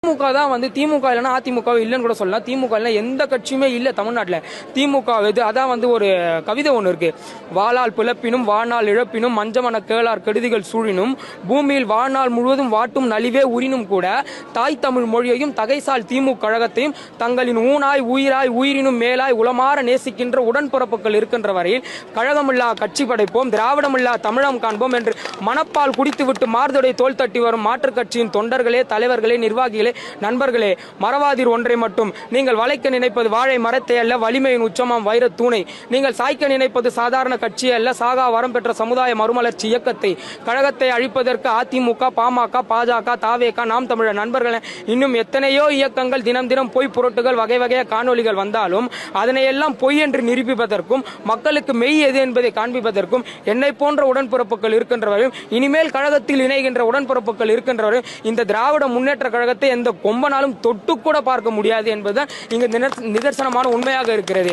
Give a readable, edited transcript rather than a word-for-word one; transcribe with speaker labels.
Speaker 1: திமுக தான் வந்து திமுக இல்லைன்னா அதிமுக இல்லைன்னு கூட சொல்லலாம். திமுக இல்லைன்னா எந்த கட்சியுமே இல்லை தமிழ்நாட்டில். திமுக இது அதான் வந்து ஒரு கவிதை ஒன்று இருக்கு. வாளால் பிளப்பினும் வாழ்நாள் இழப்பினும் மஞ்சமன கேளார் கெடுதிகள் சூழினும் பூமியில் வாழ்நாள் முழுவதும் வாட்டும் நலிவே உரினும் கூட தாய் தமிழ் மொழியையும் தகைசால் திமுக கழகத்தையும் தங்களின் ஊனாய் உயிராய் உயிரினும் மேலாய் உளமாற நேசிக்கின்ற உடன்பிறப்புகள் இருக்கின்ற வரையில் கழகமில்லா கட்சி படைப்போம், திராவிடமில்லா தமிழம் காண்போம் என்று மனப்பால் குடித்துவிட்டு மார்தொடை தோல் தட்டி வரும் மாற்றுக் கட்சியின் தொண்டர்களே, தலைவர்களே, நிர்வாகிகளே, நண்பர்களே, மறவாதீர் ஒன்றை மட்டும். நீங்கள் வளைக்க நினைப்பது வாழை மரத்தை அல்ல, வலிமையின் உச்சமாம் வைரத் தூணை. நீங்கள் சாய்க்க நினைப்பது சாதாரண கட்சி அல்ல, சாகா வரம் பெற்ற சமுதாய மறுமலர்ச்சி இயக்கத்தை. கழகத்தை அழிப்பதற்கு அதிமுக, பாமக, பாஜக, தாவேக, நாம் தமிழர் நண்பர்கள் இன்னும் எத்தனையோ இயக்கங்கள் தினம் தினம் பொய் புரட்டுகள் வகை வகைய காணொலிகள் வந்தாலும் அதனையெல்லாம் பொய் என்று நிரூபிப்பதற்கும் மக்களுக்கு மெய் எது என்பதை காண்பிப்பதற்கும் என்னை போன்ற உடன்பிறப்புகள் இருக்கின்றவரையும் இனிமேல் கழகத்தில் இணைகின்ற உடன்பிறப்புகள் இருக்கின்றவரையும் இந்த திராவிட முன்னேற்ற கழகத்தை எந்த கொம்பனாலும் தொட்டு கூட பார்க்க முடியாது என்பதுதான் இங்கு நிதர்சனமான உண்மையாக இருக்கிறது.